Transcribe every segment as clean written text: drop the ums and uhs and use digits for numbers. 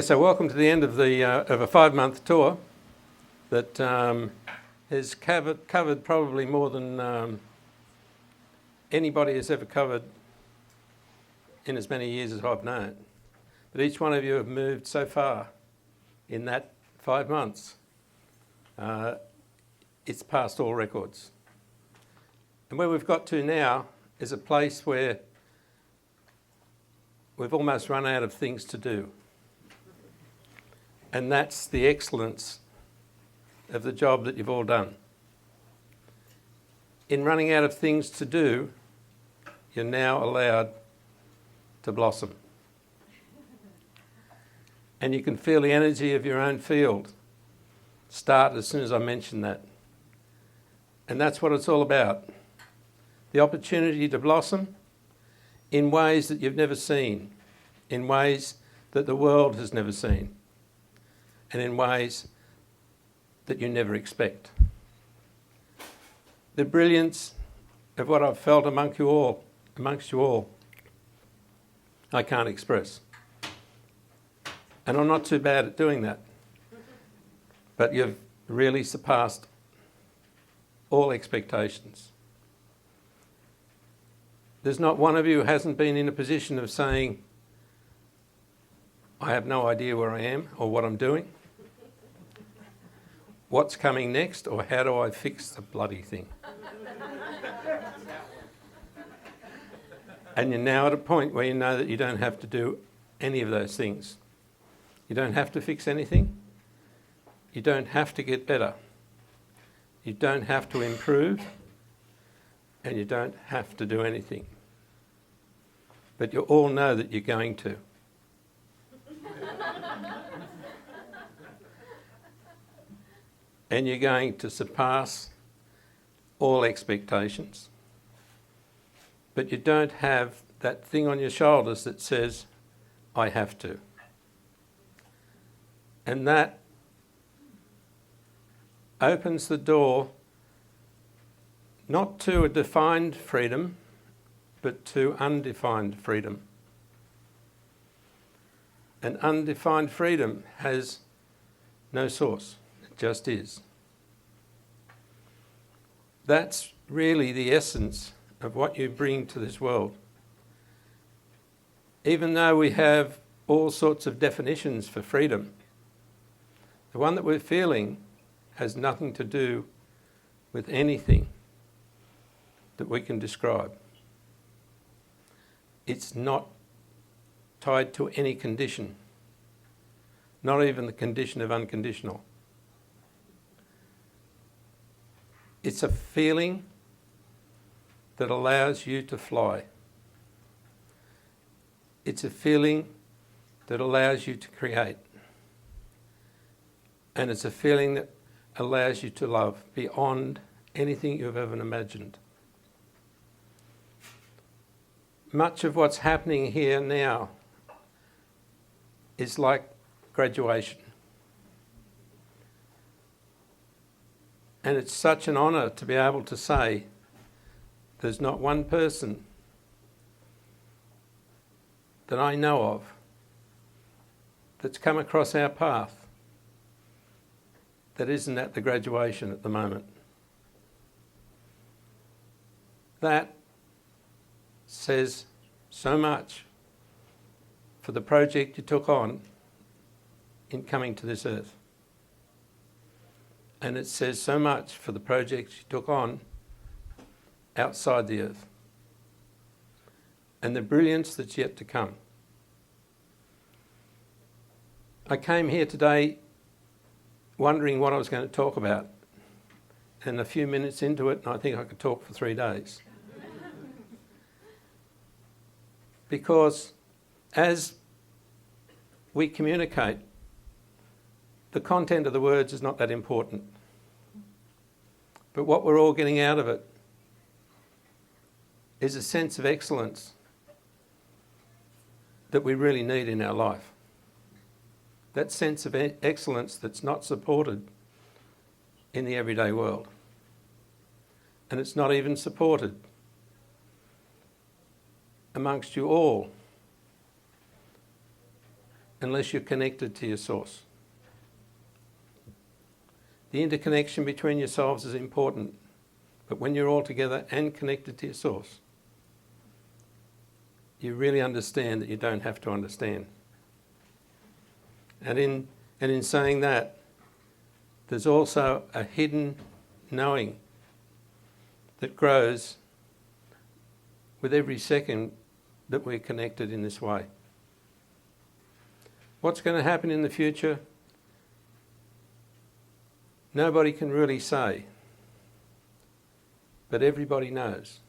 So welcome to the end of a 5-month tour that has covered probably more than anybody has ever covered in as many years as I've known. But each one of you have moved so far in that 5 months. It's past all records. And where we've got to now is a place where we've almost run out of things to do. And that's the excellence of the job that you've all done. In running out of things to do, you're now allowed to blossom. And you can feel the energy of your own field start as soon as I mention that. And that's what it's all about. The opportunity to blossom in ways that you've never seen, in ways that the world has never seen, and in ways that you never expect. The brilliance of what I've felt amongst you all, I can't express. And I'm not too bad at doing that. But you've really surpassed all expectations. There's not one of you who hasn't been in a position of saying, I have no idea where I am or what I'm doing, what's coming next, or how do I fix the bloody thing? And you're now at a point where you know that you don't have to do any of those things. You don't have to fix anything. You don't have to get better. You don't have to improve. And you don't have to do anything. But you all know that you're going to. And you're going to surpass all expectations. But you don't have that thing on your shoulders that says, I have to. And that opens the door not to a defined freedom, but to undefined freedom. And undefined freedom has no source. It just is. That's really the essence of what you bring to this world. Even though we have all sorts of definitions for freedom, the one that we're feeling has nothing to do with anything that we can describe. It's not tied to any condition, not even the condition of unconditional. It's a feeling that allows you to fly. It's a feeling that allows you to create. And it's a feeling that allows you to love beyond anything you've ever imagined. Much of what's happening here now is like graduation. And it's such an honour to be able to say there's not one person that I know of that's come across our path that isn't at the graduation at the moment. That says so much for the project you took on in coming to this earth. And it says so much for the projects you took on outside the earth. And the brilliance that's yet to come. I came here today wondering what I was going to talk about. And a few minutes into it, and I think I could talk for 3 days. Because as we communicate, the content of the words is not that important. But what we're all getting out of it is a sense of excellence that we really need in our life. That sense of excellence that's not supported in the everyday world. And it's not even supported amongst you all unless you're connected to your source. The interconnection between yourselves is important, but when you're all together and connected to your source, you really understand that you don't have to understand. And in saying that, there's also a hidden knowing that grows with every second that we're connected in this way. What's going to happen in the future? Nobody can really say, but everybody knows.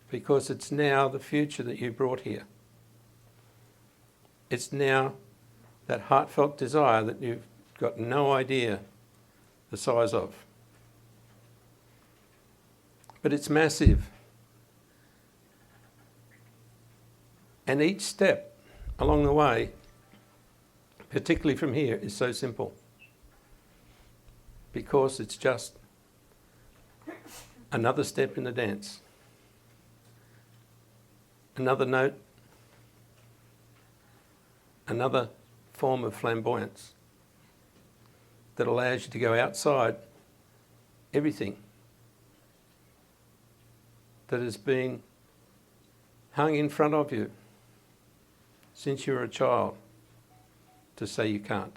Because it's now the future that you brought here. It's now that heartfelt desire that you've got no idea the size of. But it's massive. And each step along the way, particularly from here, is so simple. Because it's just another step in the dance. Another note, another form of flamboyance that allows you to go outside everything that has been hung in front of you since you were a child to say you can't.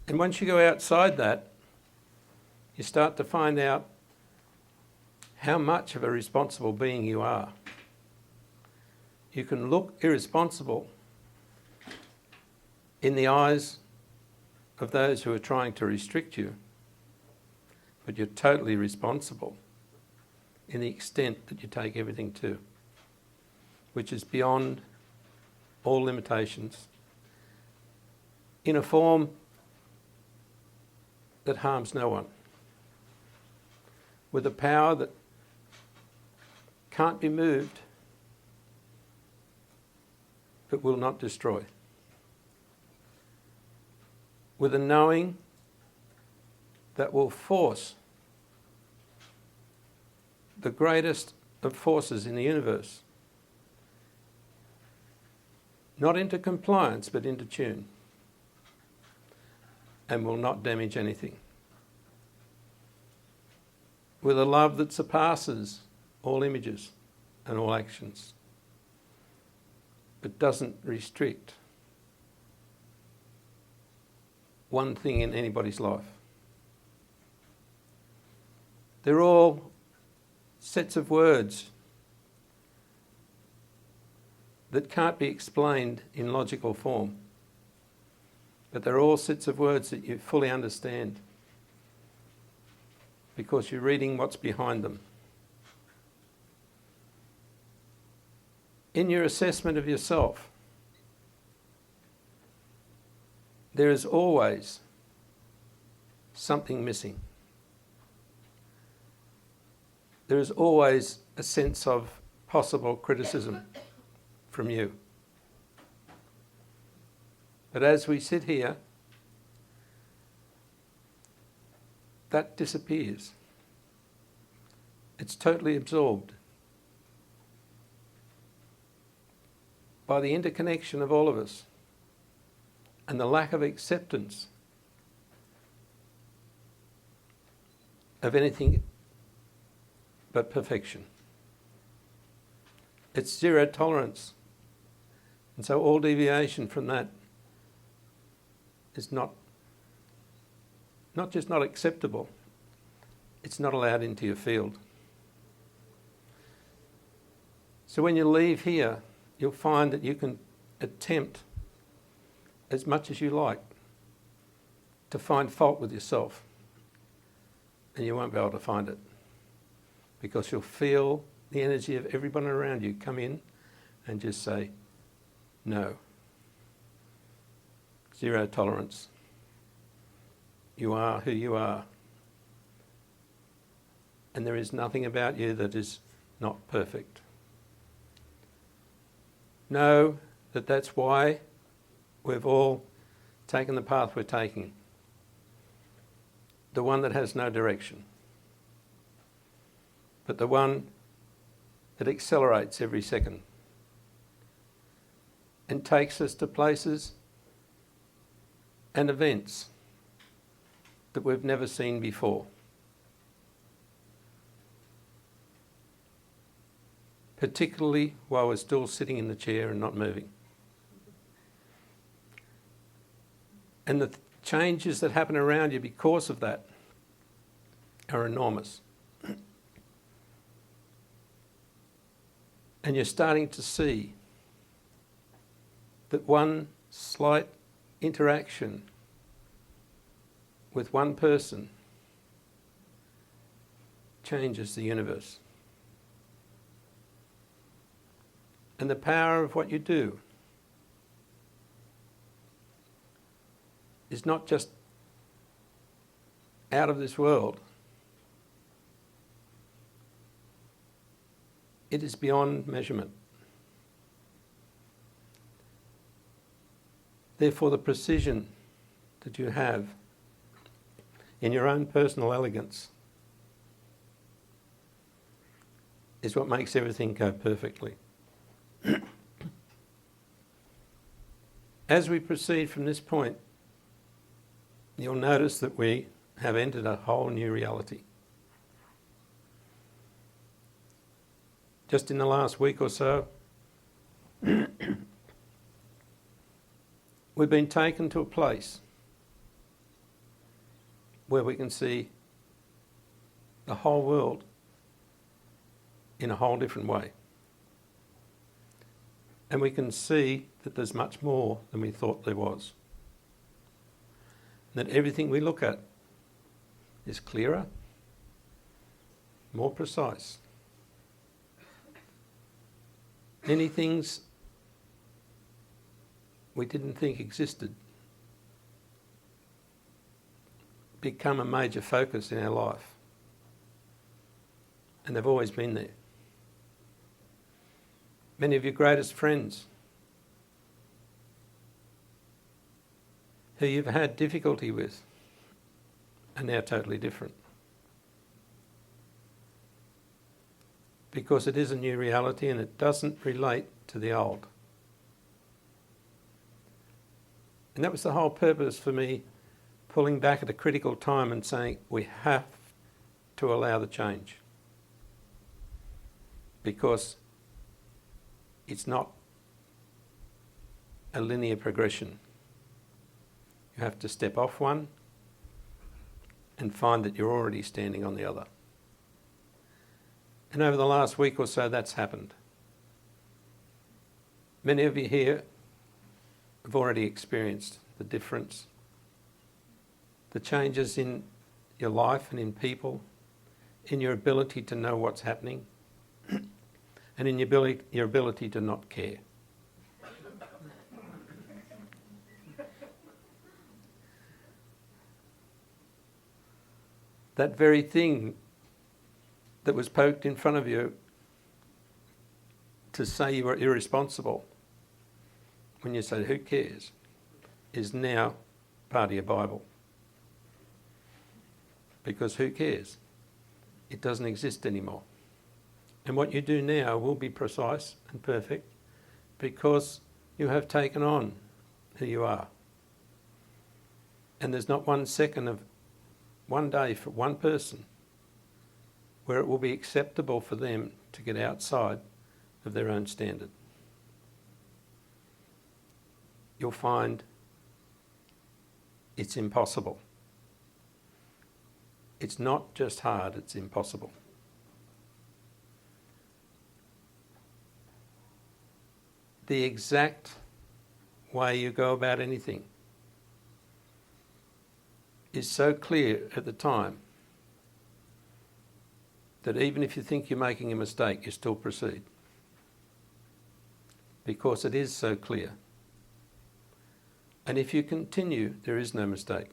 And once you go outside that, you start to find out how much of a responsible being you are. You can look irresponsible in the eyes of those who are trying to restrict you, but you're totally responsible in the extent that you take everything to, which is beyond all limitations, in a form that harms no one, with a power that can't be moved but will not destroy, with a knowing that will force the greatest of forces in the universe not into compliance but into tune, and will not damage anything, with a love that surpasses all images and all actions, but doesn't restrict one thing in anybody's life. They're all sets of words that can't be explained in logical form, but they're all sets of words that you fully understand because you're reading what's behind them. In your assessment of yourself, there is always something missing. There is always a sense of possible criticism from you. But as we sit here, that disappears. It's totally absorbed by the interconnection of all of us and the lack of acceptance of anything but perfection. It's zero tolerance. And so all deviation from that is not just not acceptable, it's not allowed into your field. So when you leave here, you'll find that you can attempt as much as you like to find fault with yourself, and you won't be able to find it because you'll feel the energy of everyone around you come in and just say, no. Zero tolerance. You are who you are. And there is nothing about you that is not perfect. Know that that's why we've all taken the path we're taking. The one that has no direction. But the one that accelerates every second. and takes us to places and events that we've never seen before. Particularly while we're still sitting in the chair and not moving. And the changes that happen around you because of that are enormous. And you're starting to see that one slight interaction with one person changes the universe. And the power of what you do is not just out of this world. It is beyond measurement. Therefore, the precision that you have in your own personal elegance is what makes everything go perfectly. As we proceed from this point, you'll notice that we have entered a whole new reality. Just in the last week or so, we've been taken to a place where we can see the whole world in a whole different way. And we can see that there's much more than we thought there was. That everything we look at is clearer, more precise. Many things we didn't think existed become a major focus in our life. And they've always been there. Many of your greatest friends who you've had difficulty with are now totally different. Because it is a new reality and it doesn't relate to the old. And that was the whole purpose for me pulling back at a critical time and saying we have to allow the change. Because it's not a linear progression. You have to step off one and find that you're already standing on the other. And over the last week or so, that's happened. Many of you here have already experienced the difference, the changes in your life and in people, in your ability to know what's happening, and in your ability to not care. That very thing that was poked in front of you to say you were irresponsible, when you say, who cares, is now part of your Bible. Because who cares? It doesn't exist anymore. And what you do now will be precise and perfect because you have taken on who you are. And there's not 1 second of one day for one person where it will be acceptable for them to get outside of their own standard. You'll find it's impossible. It's not just hard, it's impossible. The exact way you go about anything is so clear at the time that even if you think you're making a mistake, you still proceed. Because it is so clear. And if you continue, there is no mistake.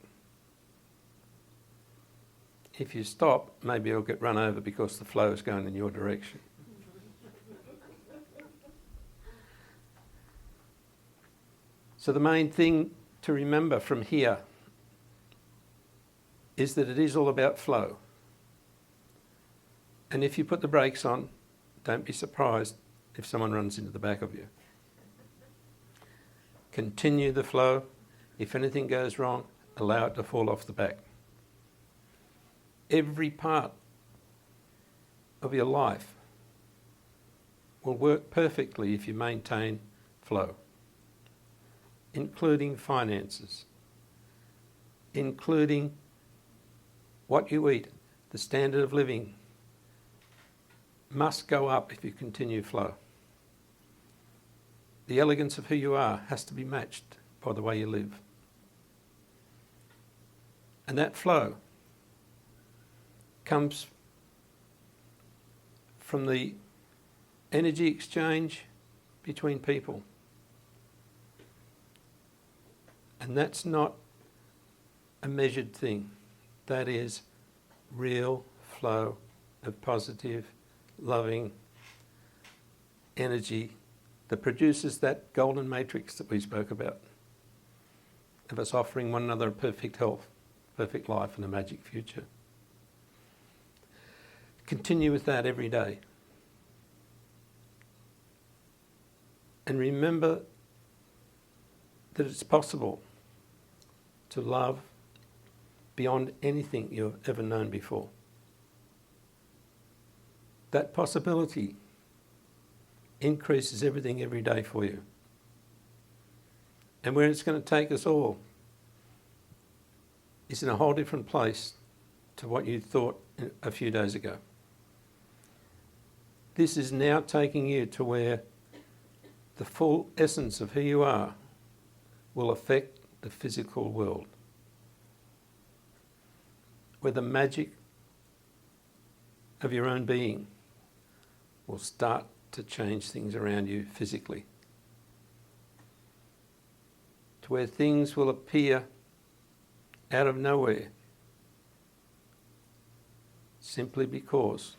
If you stop, maybe you'll get run over because the flow is going in your direction. So the main thing to remember from here is that it is all about flow. And if you put the brakes on, don't be surprised if someone runs into the back of you. Continue the flow. If anything goes wrong, allow it to fall off the back. Every part of your life will work perfectly if you maintain flow, including finances, including what you eat. The standard of living must go up if you continue flow. The elegance of who you are has to be matched by the way you live. And that flow comes from the energy exchange between people. And that's not a measured thing. That is real flow of positive, loving energy that produces that golden matrix that we spoke about, of us offering one another a perfect health, perfect life and a magic future. Continue with that every day. And remember that it's possible to love beyond anything you've ever known before. That possibility increases everything every day for you. And where it's going to take us all is in a whole different place to what you thought a few days ago. This is now taking you to where the full essence of who you are will affect the physical world, where the magic of your own being will start to change things around you physically, to where things will appear out of nowhere simply because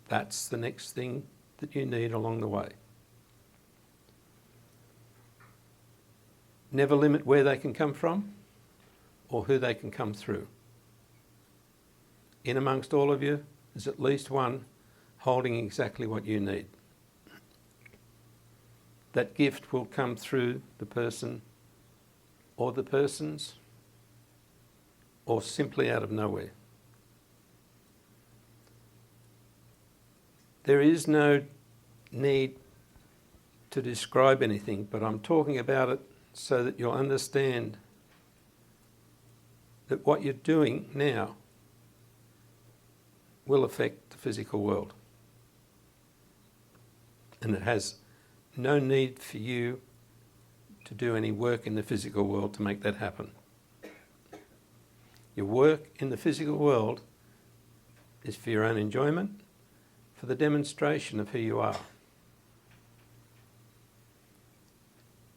that's the next thing that you need along the way. Never limit where they can come from or who they can come through. In amongst all of you, there's at least one holding exactly what you need. That gift will come through the person or the persons, or simply out of nowhere. There is no need to describe anything, but I'm talking about it so that you'll understand that what you're doing now will affect the physical world. And it has no need for you to do any work in the physical world to make that happen. Your work in the physical world is for your own enjoyment, for the demonstration of who you are.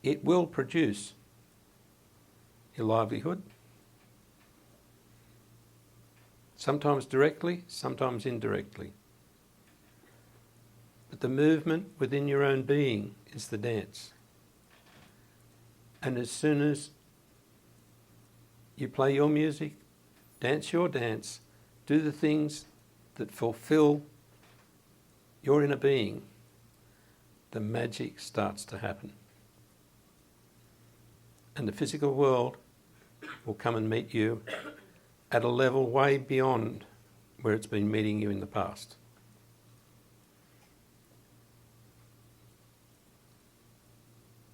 It will produce your livelihood, sometimes directly, sometimes indirectly. But the movement within your own being is the dance. And as soon as you play your music, dance your dance, do the things that fulfill your inner being, the magic starts to happen. And the physical world will come and meet you at a level way beyond where it's been meeting you in the past.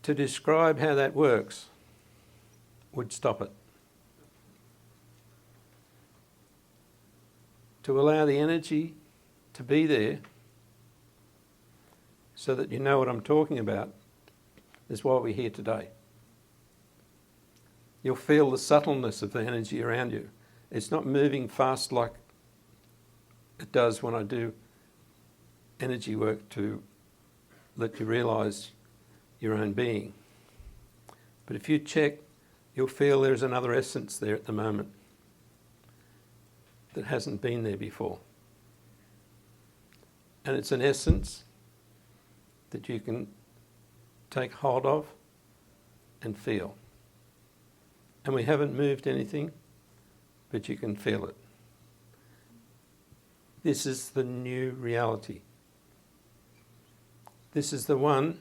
To describe how that works would stop it. To allow the energy to be there so that you know what I'm talking about is why we're here today. You'll feel the subtleness of the energy around you. It's not moving fast like it does when I do energy work to let you realise your own being. But if you check, you'll feel there's another essence there at the moment that hasn't been there before. And it's an essence that you can take hold of and feel. And we haven't moved anything, but you can feel it. This is the new reality. This is the one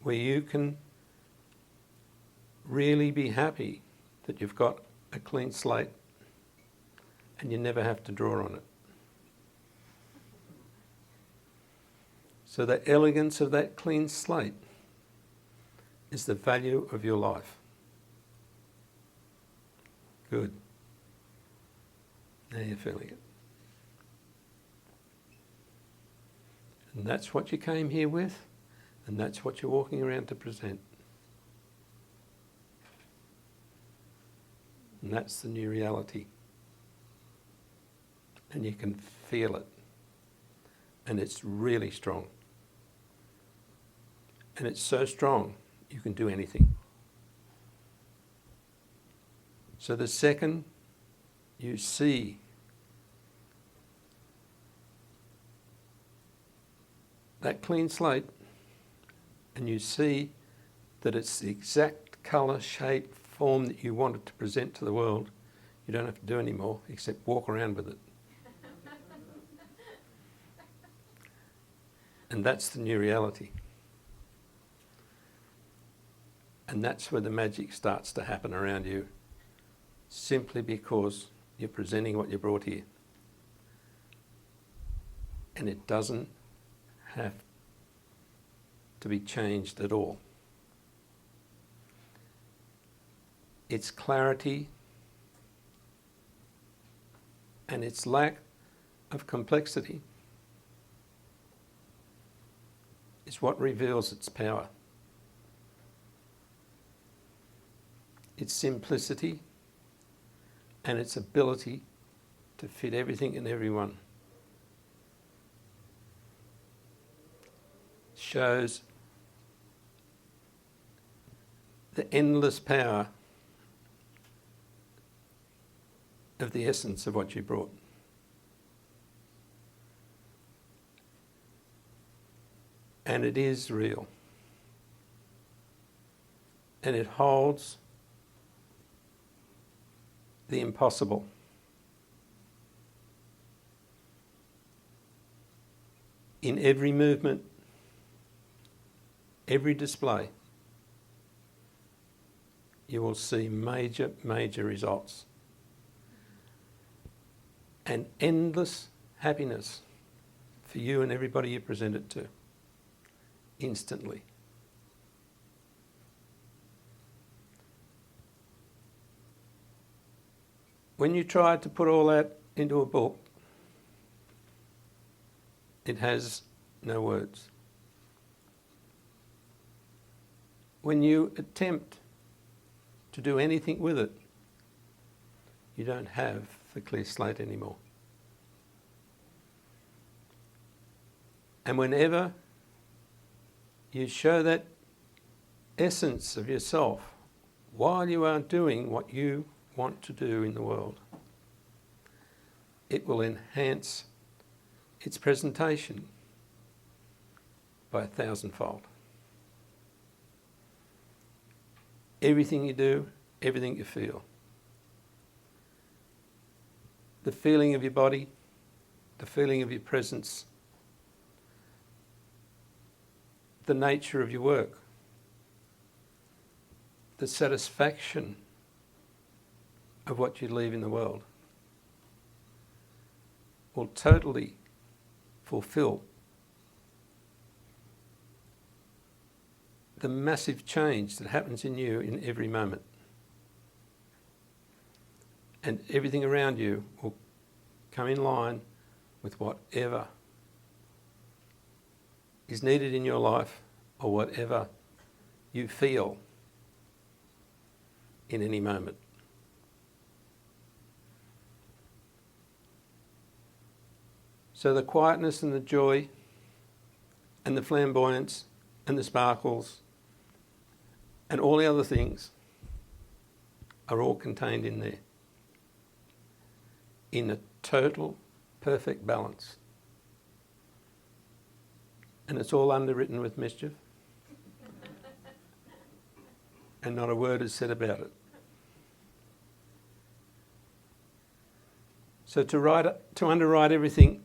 where you can really be happy that you've got a clean slate and you never have to draw on it. So the elegance of that clean slate is the value of your life. Good. Now you're feeling it. And that's what you came here with, and that's what you're walking around to present. And that's the new reality. And you can feel it. And it's really strong. And it's so strong, you can do anything. So the second you see that clean slate, and you see that it's the exact colour, shape, form that you wanted to present to the world, you don't have to do any more except walk around with it. And that's the new reality. And that's where the magic starts to happen around you, simply because you're presenting what you brought here. And it doesn't have to be changed at all. Its clarity and its lack of complexity is what reveals its power. Its simplicity and its ability to fit everything and everyone shows the endless power of the essence of what you brought. And it is real. And it holds the impossible. In every movement, every display, you will see major, major results. And endless happiness for you and everybody you present it to, instantly. When you try to put all that into a book, it has no words. When you attempt to do anything with it, you don't have the clear slate anymore. And whenever you show that essence of yourself while you are doing what you want to do in the world, it will enhance its presentation by 1,000-fold. Everything you do, everything you feel. The feeling of your body, the feeling of your presence, the nature of your work, the satisfaction of what you leave in the world will totally fulfill the massive change that happens in you in every moment. And everything around you will come in line with whatever is needed in your life or whatever you feel in any moment. So the quietness and the joy and the flamboyance and the sparkles and all the other things are all contained in there, in a total, perfect balance. And it's all underwritten with mischief. And not a word is said about it. So to underwrite everything,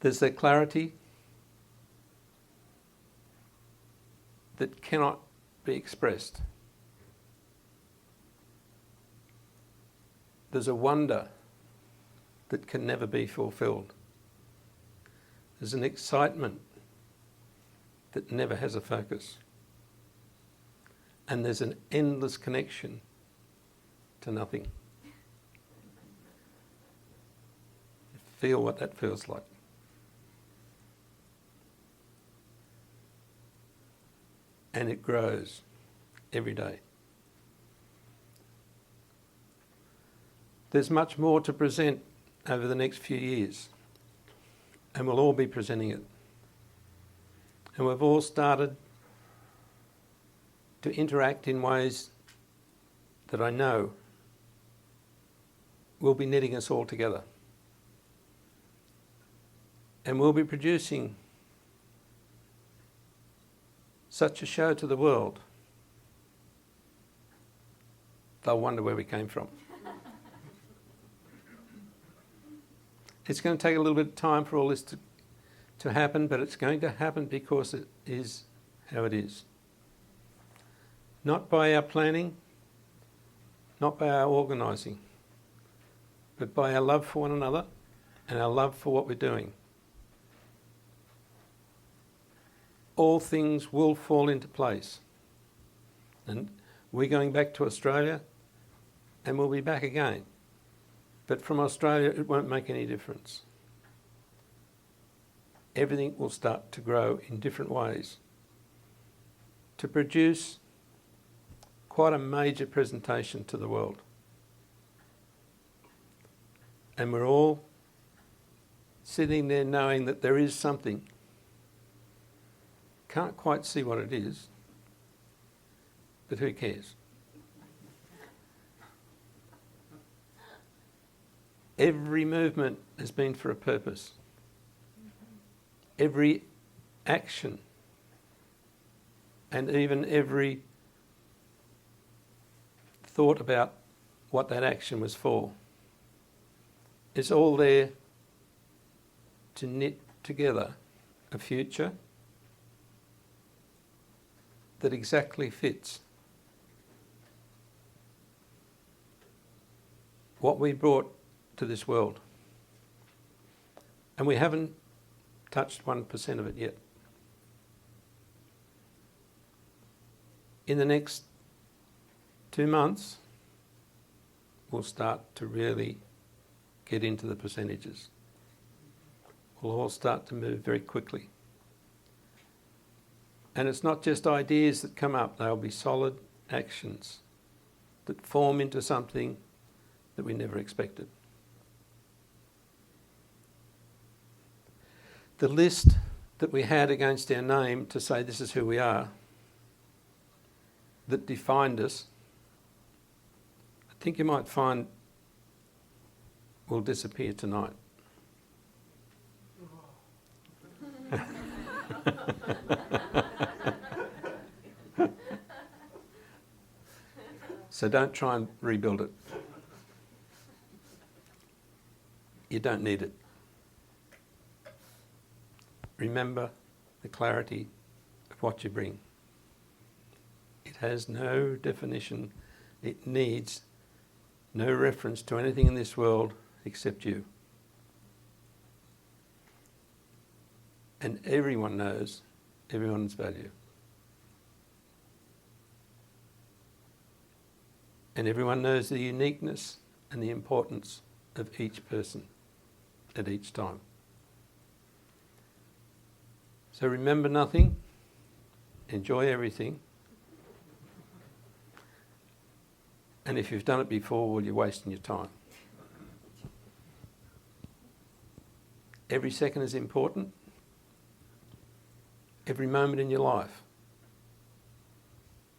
there's the clarity that cannot be expressed. There's a wonder that can never be fulfilled. There's an excitement that never has a focus. And there's an endless connection to nothing. Feel what that feels like. And it grows every day. There's much more to present over the next few years, and we'll all be presenting it. And we've all started to interact in ways that I know will be knitting us all together. And we'll be producing such a show to the world, they'll wonder where we came from. It's going to take a little bit of time for all this to happen, but it's going to happen because it is how it is. Not by our planning, not by our organising, but by our love for one another and our love for what we're doing. All things will fall into place. And we're going back to Australia, and we'll be back again. But from Australia, it won't make any difference. Everything will start to grow in different ways to produce quite a major presentation to the world. And we're all sitting there knowing that there is something. Can't quite see what it is, but who cares? Every movement has been for a purpose. Every action and even every thought about what that action was for is all there to knit together a future that exactly fits what we brought to this world. And we haven't touched 1% of it yet. In the next 2 months, we'll start to really get into the percentages. We'll all start to move very quickly. And it's not just ideas that come up, they'll be solid actions that form into something that we never expected. The list that we had against our name to say this is who we are, that defined us, I think you might find will disappear tonight. So don't try and rebuild it. You don't need it. Remember the clarity of what you bring. It has no definition. It needs no reference to anything in this world except you. And everyone knows everyone's value. And everyone knows the uniqueness and the importance of each person at each time. So remember nothing, enjoy everything. And if you've done it before, well, you're wasting your time. Every second is important. Every moment in your life.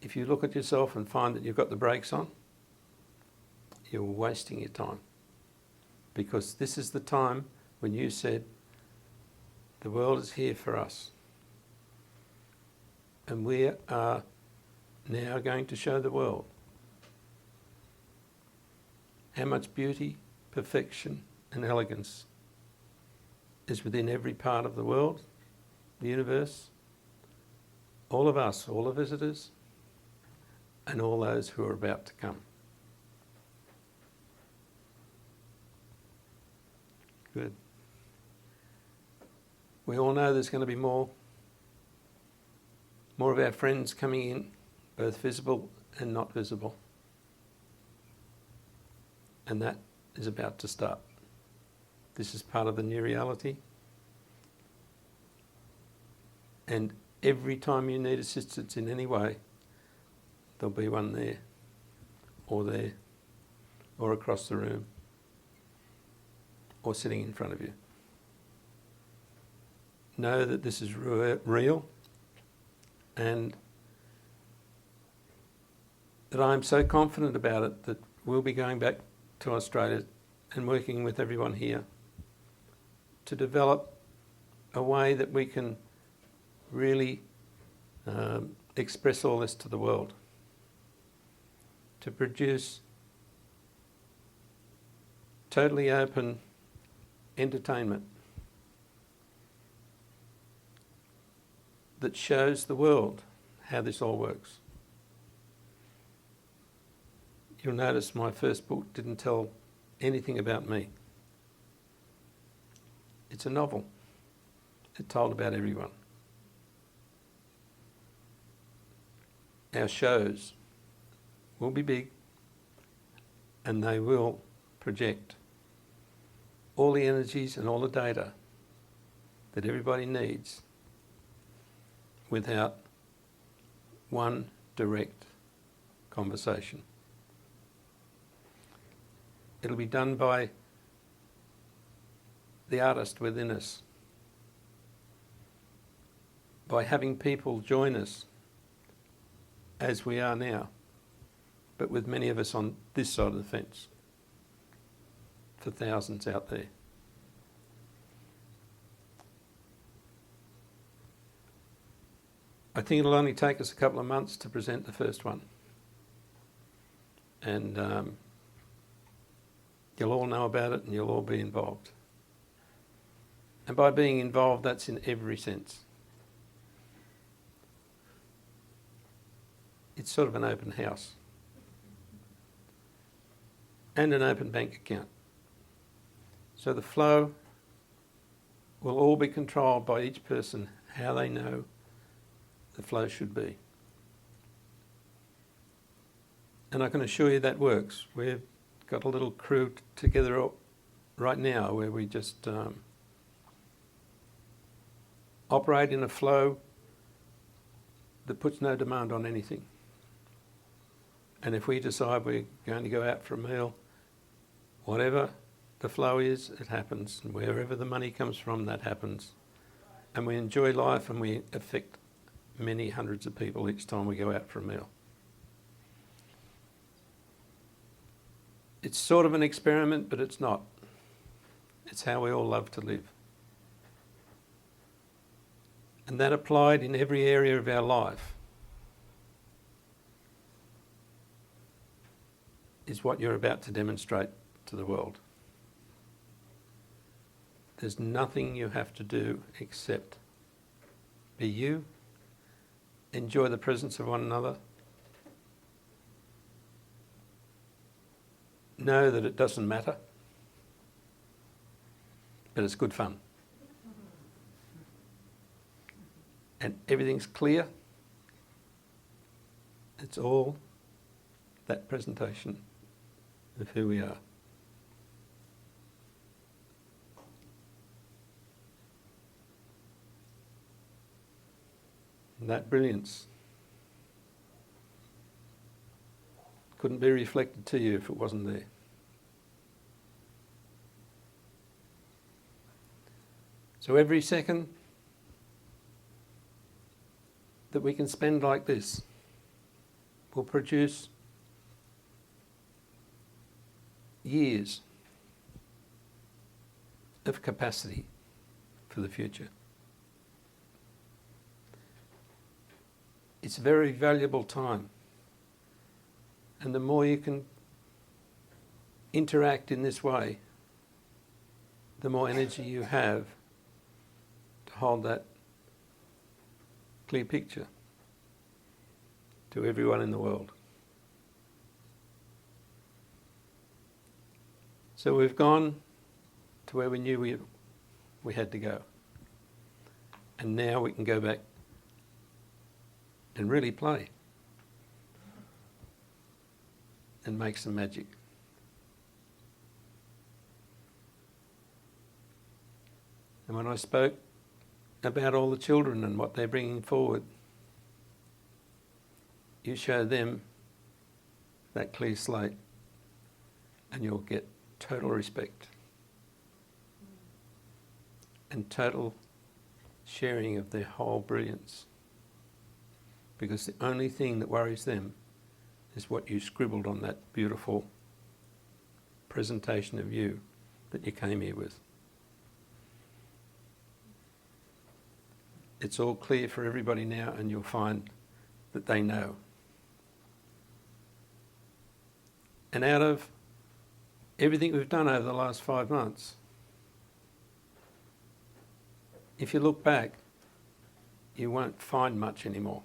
If you look at yourself and find that you've got the brakes on, you're wasting your time. Because this is the time when you said, the world is here for us. And we are now going to show the world how much beauty, perfection and elegance is within every part of the world, the universe, all of us, all the visitors, and all those who are about to come. Good. We all know there's going to be more of our friends coming in, both visible and not visible. And that is about to start. This is part of the new reality. And every time you need assistance in any way, there'll be one there, or across the room, or sitting in front of you. Know that this is real, and that I'm so confident about it that we'll be going back to Australia and working with everyone here to develop a way that we can really express all this to the world, to produce totally open entertainment that shows the world how this all works. You'll notice my first book didn't tell anything about me. It's a novel. It told about everyone. Our shows will be big, and they will project all the energies and all the data that everybody needs without one direct conversation. It'll be done by the artist within us, by having people join us as we are now, but with many of us on this side of the fence, for thousands out there. I think it'll only take us a couple of months to present the first one. And you'll all know about it and you'll all be involved. And by being involved, that's in every sense. It's sort of an open house. And an open bank account. So the flow will all be controlled by each person, how they know the flow should be. And I can assure you that works. We've got a little crew together right now where we just operate in a flow that puts no demand on anything. And if we decide we're going to go out for a meal, whatever the flow is, it happens. And wherever the money comes from, that happens. And we enjoy life and we affect many hundreds of people each time we go out for a meal. It's sort of an experiment, but it's not. It's how we all love to live. And that applied in every area of our life is what you're about to demonstrate to the world. There's nothing you have to do except be you, enjoy the presence of one another, know that it doesn't matter, but it's good fun. And everything's clear. It's all that presentation of who we are. And that brilliance couldn't be reflected to you if it wasn't there. So every second that we can spend like this will produce years of capacity for the future. It's very valuable time. And the more you can interact in this way, the more energy you have to hold that clear picture to everyone in the world. So we've gone to where we knew we had to go. And now we can go back and really play and make some magic. And when I spoke about all the children and what they're bringing forward, you show them that clear slate and you'll get total respect and total sharing of their whole brilliance. Because the only thing that worries them is what you scribbled on that beautiful presentation of you that you came here with. It's all clear for everybody now, and you'll find that they know. And out of everything we've done over the last 5 months, if you look back, you won't find much anymore.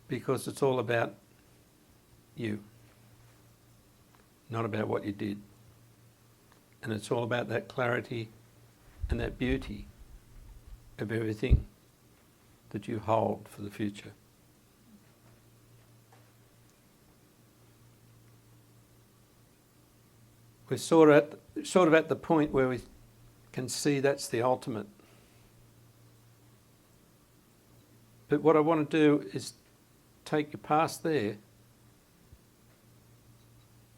Because it's all about you, not about what you did. And it's all about that clarity and that beauty of everything that you hold for the future. We're sort of at the point where we can see that's the ultimate. But what I want to do is take you past there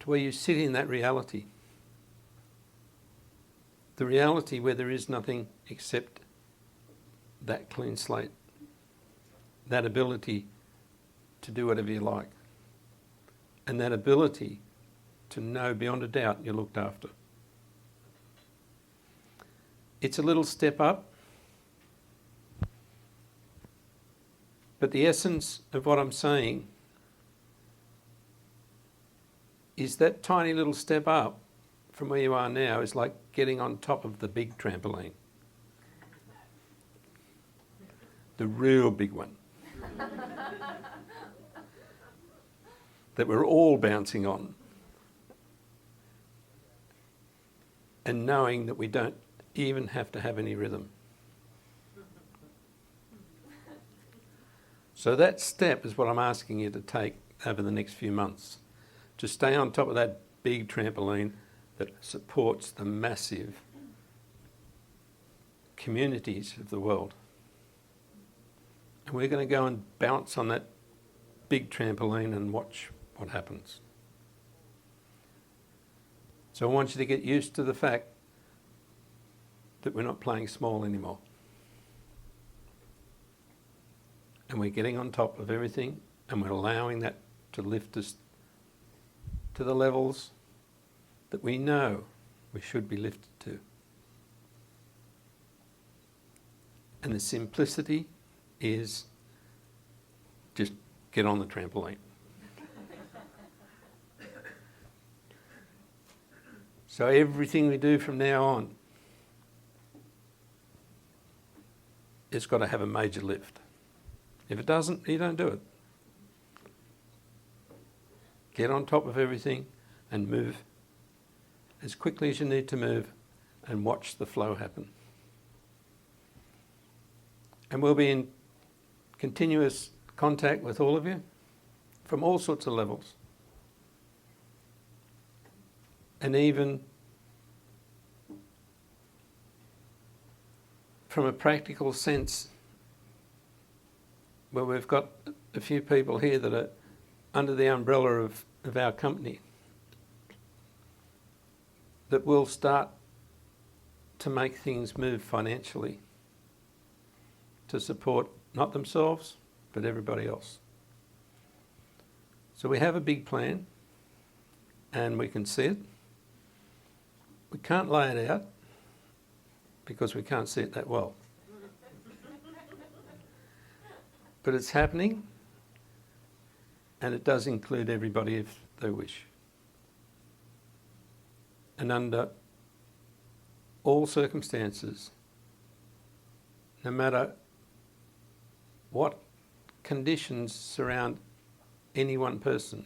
to where you sit in that reality. The reality where there is nothing except that clean slate, that ability to do whatever you like, and that ability to know beyond a doubt you're looked after. It's a little step up, but the essence of what I'm saying is that tiny little step up from where you are now is like getting on top of the big trampoline. The real big one. That we're all bouncing on. And knowing that we don't even have to have any rhythm. So that step is what I'm asking you to take over the next few months. To stay on top of that big trampoline that supports the massive communities of the world. And we're going to go and bounce on that big trampoline and watch what happens. So I want you to get used to the fact that we're not playing small anymore. And we're getting on top of everything, and we're allowing that to lift us to the levels that we know we should be lifted to. And the simplicity is just get on the trampoline. So everything we do from now on, it's got to have a major lift. If it doesn't, you don't do it. Get on top of everything and move as quickly as you need to move and watch the flow happen. And we'll be in continuous contact with all of you from all sorts of levels. And even from a practical sense, where we've got a few people here that are under the umbrella of our company that will start to make things move financially to support not themselves, but everybody else. So we have a big plan and we can see it. We can't lay it out because we can't see it that well. But it's happening, and it does include everybody if they wish. And under all circumstances, no matter what conditions surround any one person,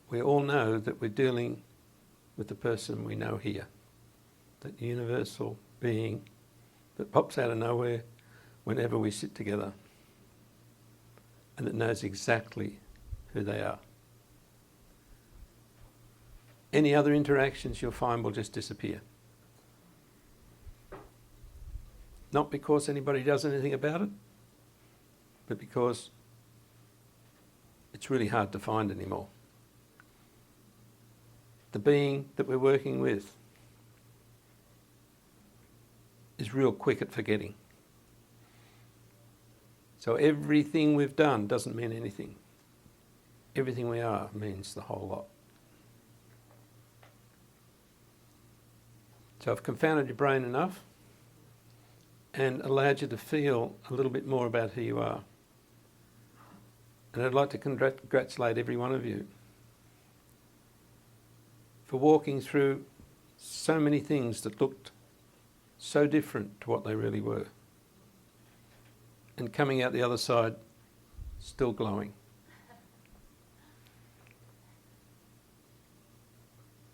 we all know that we're dealing with the person we know here, that universal being that pops out of nowhere whenever we sit together, and that knows exactly who they are. Any other interactions you'll find will just disappear. Not because anybody does anything about it, but because it's really hard to find anymore. The being that we're working with is real quick at forgetting. So everything we've done doesn't mean anything. Everything we are means the whole lot. So I've confounded your brain enough and allowed you to feel a little bit more about who you are. And I'd like to congratulate every one of you for walking through so many things that looked so different to what they really were, and coming out the other side still glowing.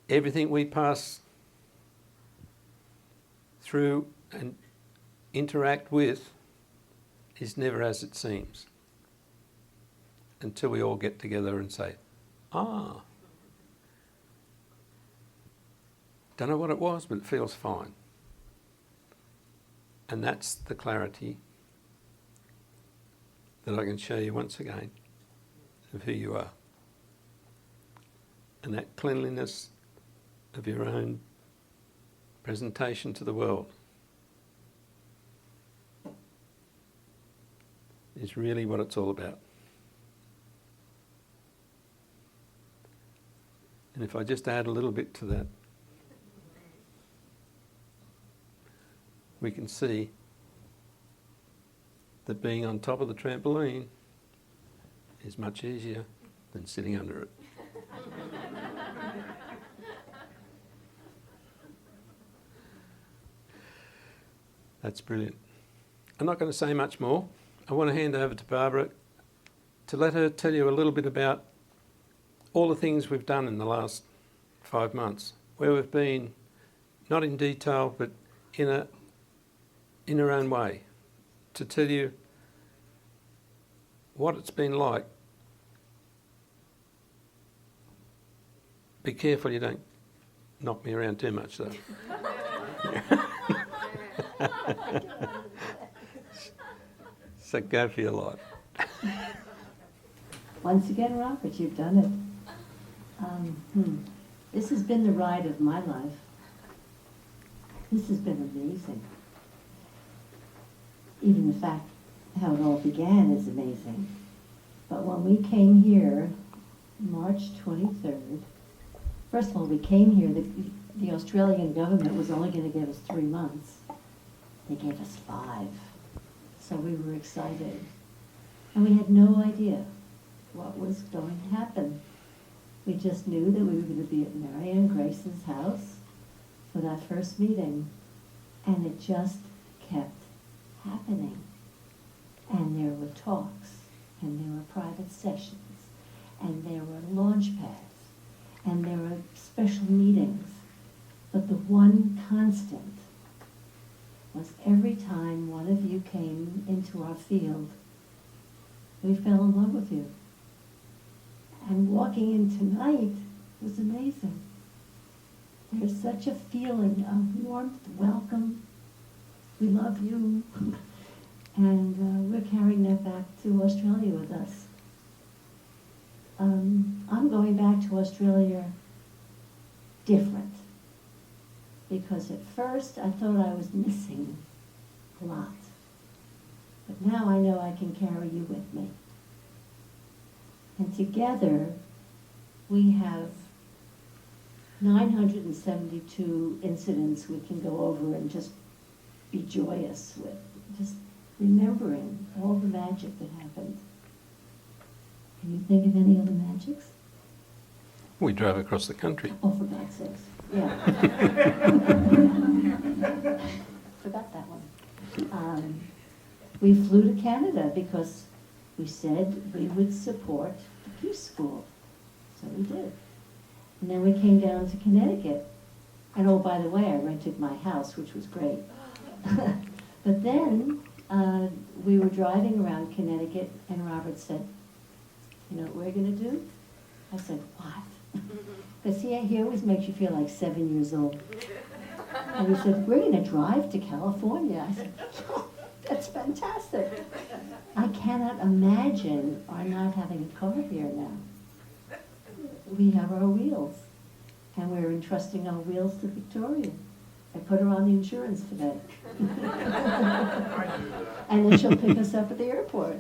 Everything we pass through and interact with is never as it seems, until we all get together and say, don't know what it was, but it feels fine. And that's the clarity that I can show you once again of who you are. And that cleanliness of your own presentation to the world is really what it's all about. And if I just add a little bit to that, we can see that being on top of the trampoline is much easier than sitting under it. That's brilliant. I'm not going to say much more. I want to hand over to Barbara to let her tell you a little bit about all the things we've done in the last 5 months, where we've been, not in detail, but in her own way, to tell you what it's been like. Be careful you don't knock me around too much, though. So go for your life. Once again, Robert, you've done it. This has been the ride of my life. This has been amazing. Even the fact how it all began is amazing. But when we came here, March 23rd, first of all, we came here, the Australian government was only going to give us 3 months. They gave us 5. So we were excited. And we had no idea what was going to happen. We just knew that we were going to be at Marianne Grace's house for that first meeting. And it just kept happening. And there were talks, and there were private sessions, and there were launch pads, and there were special meetings. But the one constant was every time one of you came into our field, we fell in love with you. And walking in tonight was amazing. There's such a feeling of warmth, welcome. We love you. And we're carrying that back to Australia with us. I'm going back to Australia different. Because at first I thought I was missing a lot. But now I know I can carry you with me. And together we have 972 incidents we can go over and just be joyous with. Just remembering all the magic that happened. Can you think of any other magics? We drove across the country. Oh, for God's sakes. Yeah. Forgot that one. We flew to Canada because we said we would support the Peace School. So we we did. And then we came down to Connecticut. And oh, by the way, I rented my house, which was great. But then we were driving around Connecticut, and Robert said, "You know what we're going to do?" I said, "What?" Because he always makes you feel like 7 years old. And he said, "We're going to drive to California." I said, "Oh, that's fantastic. I cannot imagine our not having a car here now. We have our wheels, and we're entrusting our wheels to Victoria. I put her on the insurance today." And then she'll pick us up at the airport.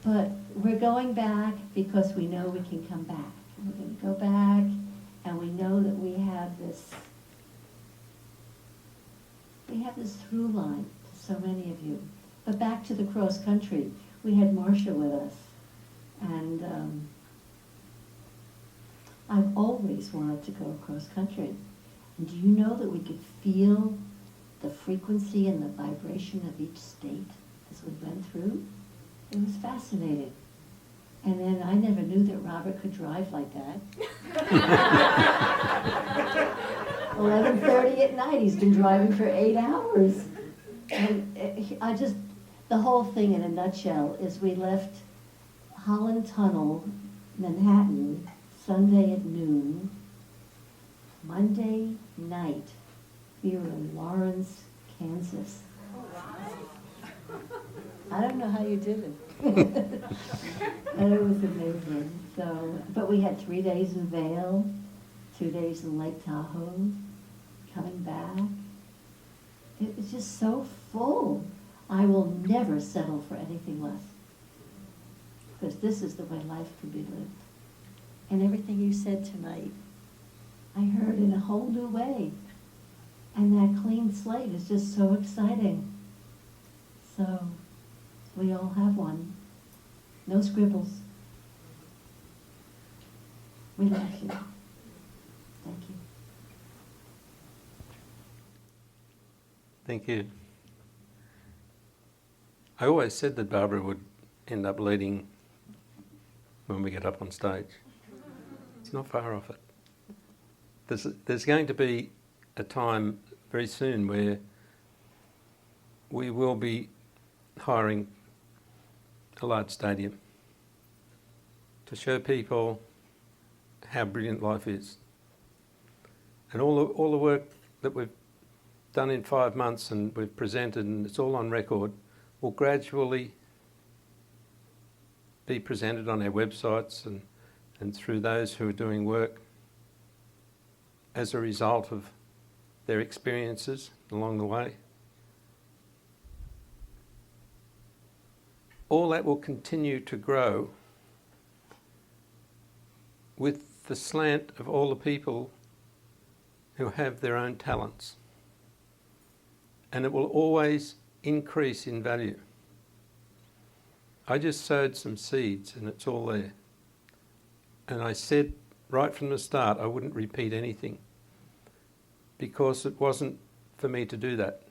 But we're going back because we know we can come back. We're going to go back, and we know that we have this through line to so many of you. But back to the cross country, we had Marcia with us, and I've always wanted to go cross country. And do you know that we could feel the frequency and the vibration of each state as we went through? It was fascinating. And then I never knew that Robert could drive like that. 11:30 at night, he's been driving for 8 hours. And the whole thing in a nutshell is we left Holland Tunnel, Manhattan, Sunday at noon. Monday night, we were in Lawrence, Kansas. I don't know how you did it. And it was amazing. So, but we had 3 days in Vail, 2 days in Lake Tahoe, coming back. It was just so full. I will never settle for anything less. Because this is the way life can be lived. And everything you said tonight, I heard in a whole new way. And that clean slate is just so exciting. So, we all have one. No scribbles. We love you. Thank you. Thank you. I always said that Barbara would end up leading when we get up on stage. It's not far off it. There's going to be a time very soon where we will be hiring a large stadium to show people how brilliant life is. And all the work that we've done in 5 months and we've presented and it's all on record will gradually be presented on our websites and through those who are doing work as a result of their experiences along the way. All that will continue to grow with the slant of all the people who have their own talents. And it will always increase in value. I just sowed some seeds and it's all there. And I said right from the start I wouldn't repeat anything because it wasn't for me to do that.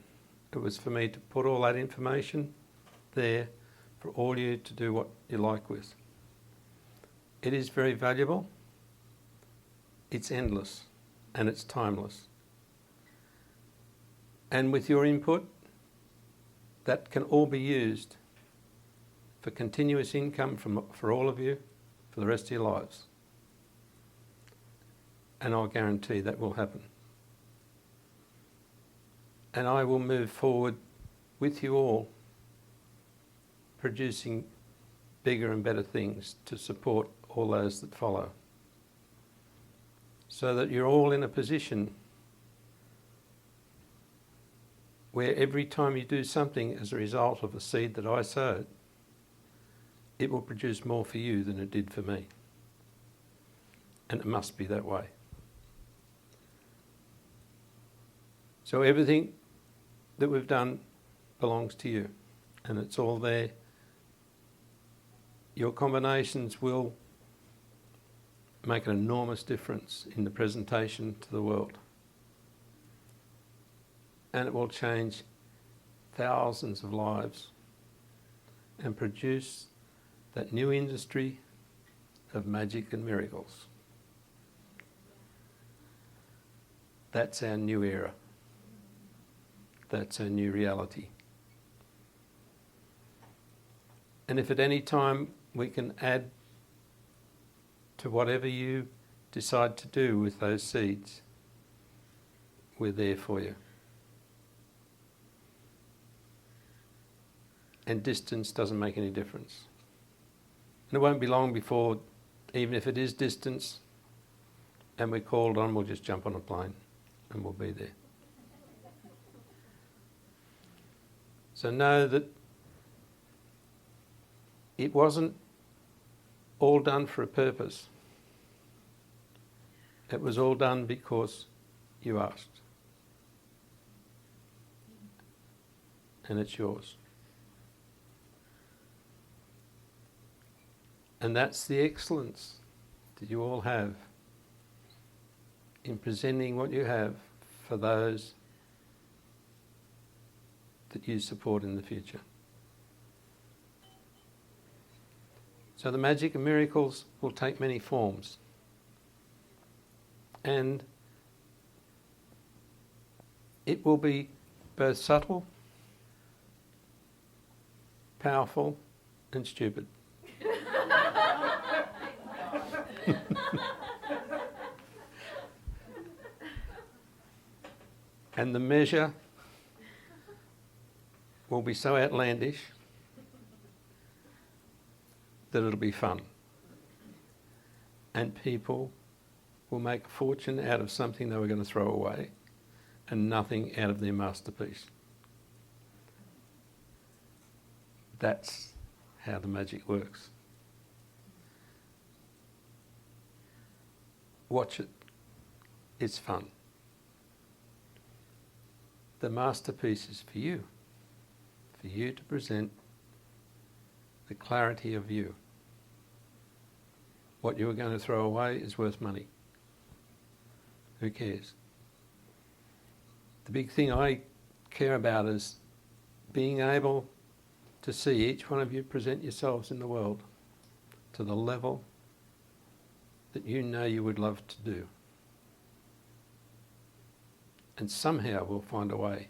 It was for me to put all that information there for all you to do what you like with. It is very valuable, it's endless, and it's timeless. And with your input, that can all be used for continuous income for all of you for the rest of your lives. And I'll guarantee that will happen. And I will move forward with you all, producing bigger and better things to support all those that follow. So that you're all in a position where every time you do something as a result of a seed that I sowed, it will produce more for you than it did for me. And it must be that way. So everything that we've done belongs to you, and it's all there. Your combinations will make an enormous difference in the presentation to the world. And it will change thousands of lives and produce that new industry of magic and miracles. That's our new era. That's our new reality. And if at any time we can add to whatever you decide to do with those seeds, we're there for you. And distance doesn't make any difference. And it won't be long before, even if it is distance, and we're called on, we'll just jump on a plane and we'll be there. So know that it wasn't all done for a purpose. It was all done because you asked. And it's yours. And that's the excellence that you all have in presenting what you have for those that you support in the future. So the magic and miracles will take many forms. And it will be both subtle, powerful, and stupid. And the measure will be so outlandish that it'll be fun. And people will make a fortune out of something they were going to throw away and nothing out of their masterpiece. That's how the magic works. Watch it. It's fun. The masterpiece is for you to present the clarity of you. What you were going to throw away is worth money. Who cares? The big thing I care about is being able to see each one of you present yourselves in the world to the level that you know you would love to do. And somehow we'll find a way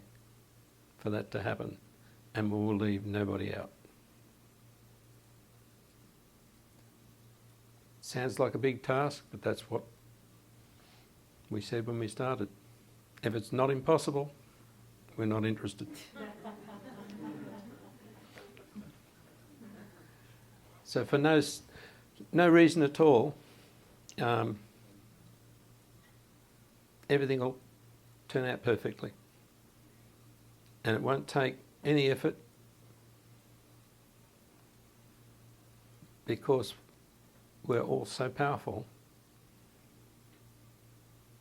for that to happen, and we will leave nobody out. Sounds like a big task, but that's what we said when we started. If it's not impossible, we're not interested. So for no reason at all, everything will turn out perfectly. And it won't take any effort, because we're all so powerful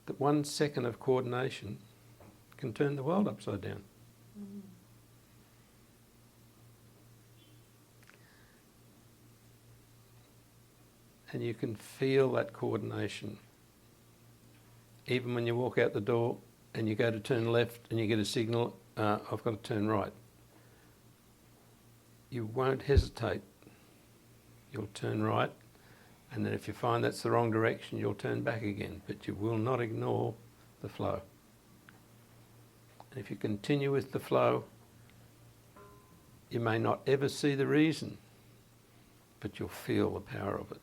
that 1 second of coordination can turn the world upside down. And you can feel that coordination even when you walk out the door and you go to turn left and you get a signal, I've got to turn right. You won't hesitate. You'll turn right, and then if you find that's the wrong direction, you'll turn back again, but you will not ignore the flow. And if you continue with the flow, you may not ever see the reason, but you'll feel the power of it.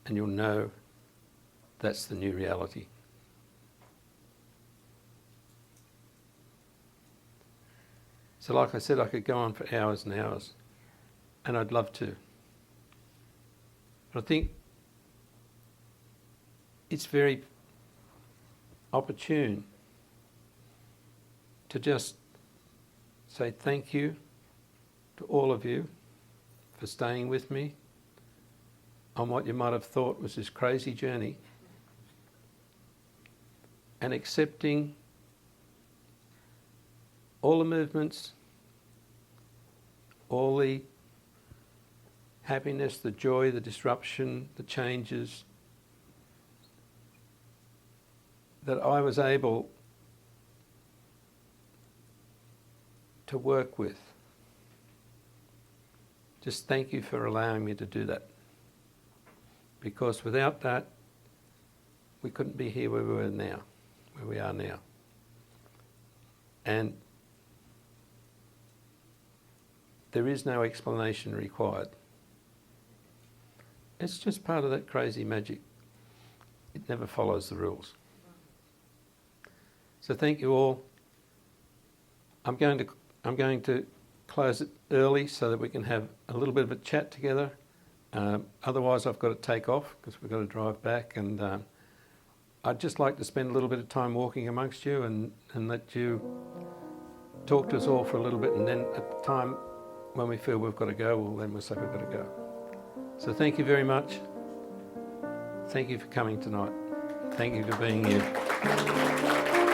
And you'll know that's the new reality. So like I said, I could go on for hours and hours, and I'd love to. But I think it's very opportune to just say thank you to all of you for staying with me on what you might have thought was this crazy journey, and accepting all the movements, all the happiness, the joy, the disruption, the changes that I was able to work with. Just thank you for allowing me to do that. because without that, we couldn't be here where we are now. And there is no explanation required. It's just part of that crazy magic. It never follows the rules. So thank you all. I'm going to close it early so that we can have a little bit of a chat together. Otherwise, I've got to take off because we've got to drive back. And I'd just like to spend a little bit of time walking amongst you and let you talk to us all for a little bit. And then at the time when we feel we've got to go, well, then we'll say we've got to go. So thank you very much. Thank you for coming tonight. Thank you for being here.